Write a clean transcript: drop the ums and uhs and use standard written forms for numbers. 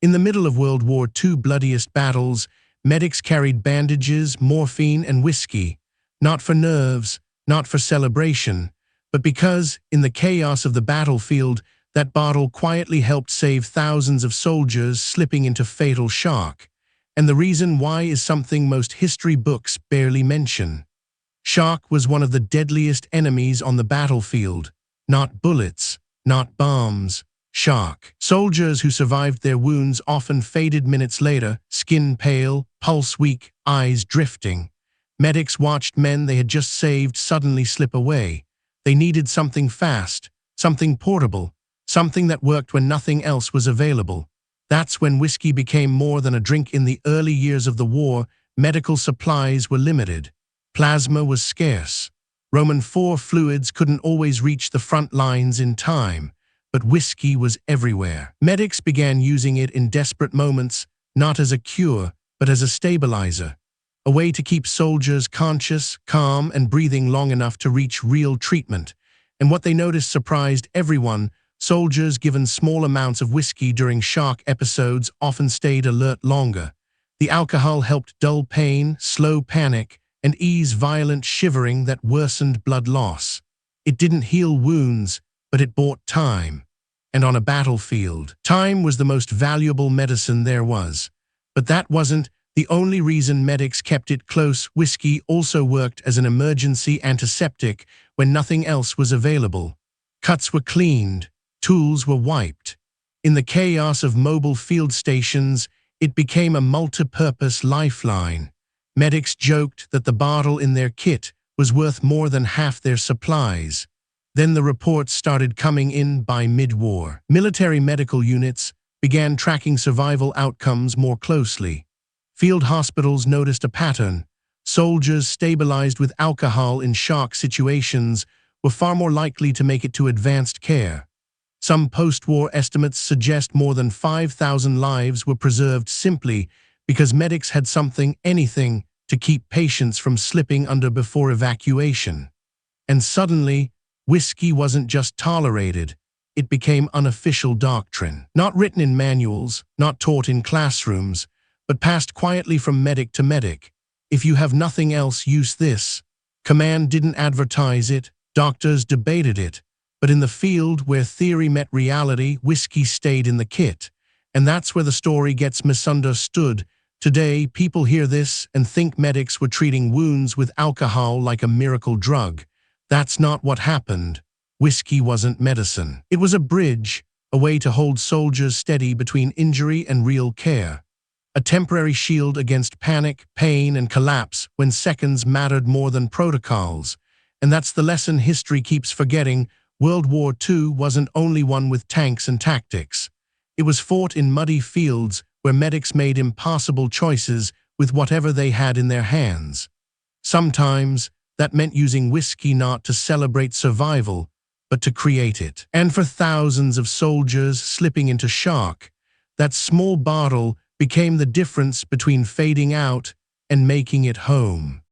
In the middle of World War II's bloodiest battles, medics carried bandages, morphine, and whiskey, not for nerves, not for celebration, but because, in the chaos of the battlefield, that bottle quietly helped save thousands of soldiers slipping into fatal shock. And the reason why is something most history books barely mention. Shock was one of the deadliest enemies on the battlefield. Not bullets, not bombs. Shock. Soldiers who survived their wounds often faded minutes later, skin pale, pulse weak, eyes drifting. Medics watched men they had just saved suddenly slip away. They needed something fast, something portable, something that worked when nothing else was available. That's when whiskey became more than a drink. In the early years of the war, medical supplies were limited. Plasma was scarce. Roman IV fluids couldn't always reach the front lines in time. But whiskey was everywhere. Medics began using it in desperate moments, not as a cure, but as a stabilizer, a way to keep soldiers conscious, calm, and breathing long enough to reach real treatment. And what they noticed surprised everyone. Soldiers given small amounts of whiskey during shock episodes often stayed alert longer. The alcohol helped dull pain, slow panic, and ease violent shivering that worsened blood loss. It didn't heal wounds, but it bought time. And on a battlefield, time was the most valuable medicine there was. But that wasn't the only reason medics kept it close. Whiskey also worked as an emergency antiseptic when nothing else was available. Cuts were cleaned, tools were wiped. In the chaos of mobile field stations, it became a multi-purpose lifeline. Medics joked that the bottle in their kit was worth more than half their supplies. Then the reports started coming in by mid-war. Military medical units began tracking survival outcomes more closely. Field hospitals noticed a pattern. Soldiers stabilized with alcohol in shock situations were far more likely to make it to advanced care. Some post-war estimates suggest more than 5,000 lives were preserved simply because medics had anything, to keep patients from slipping under before evacuation. And suddenly, whiskey wasn't just tolerated, it became unofficial doctrine. Not written in manuals, not taught in classrooms, but passed quietly from medic to medic. If you have nothing else, use this. Command didn't advertise it, doctors debated it, but in the field where theory met reality, whiskey stayed in the kit. And that's where the story gets misunderstood. Today, people hear this and think medics were treating wounds with alcohol like a miracle drug. That's not what happened. Whiskey wasn't medicine. It was a bridge, a way to hold soldiers steady between injury and real care. A temporary shield against panic, pain, and collapse when seconds mattered more than protocols. And that's the lesson history keeps forgetting. World War II wasn't only won with tanks and tactics. It was fought in muddy fields where medics made impossible choices with whatever they had in their hands. Sometimes, that meant using whiskey not to celebrate survival, but to create it. And for thousands of soldiers slipping into shock, that small bottle became the difference between fading out and making it home.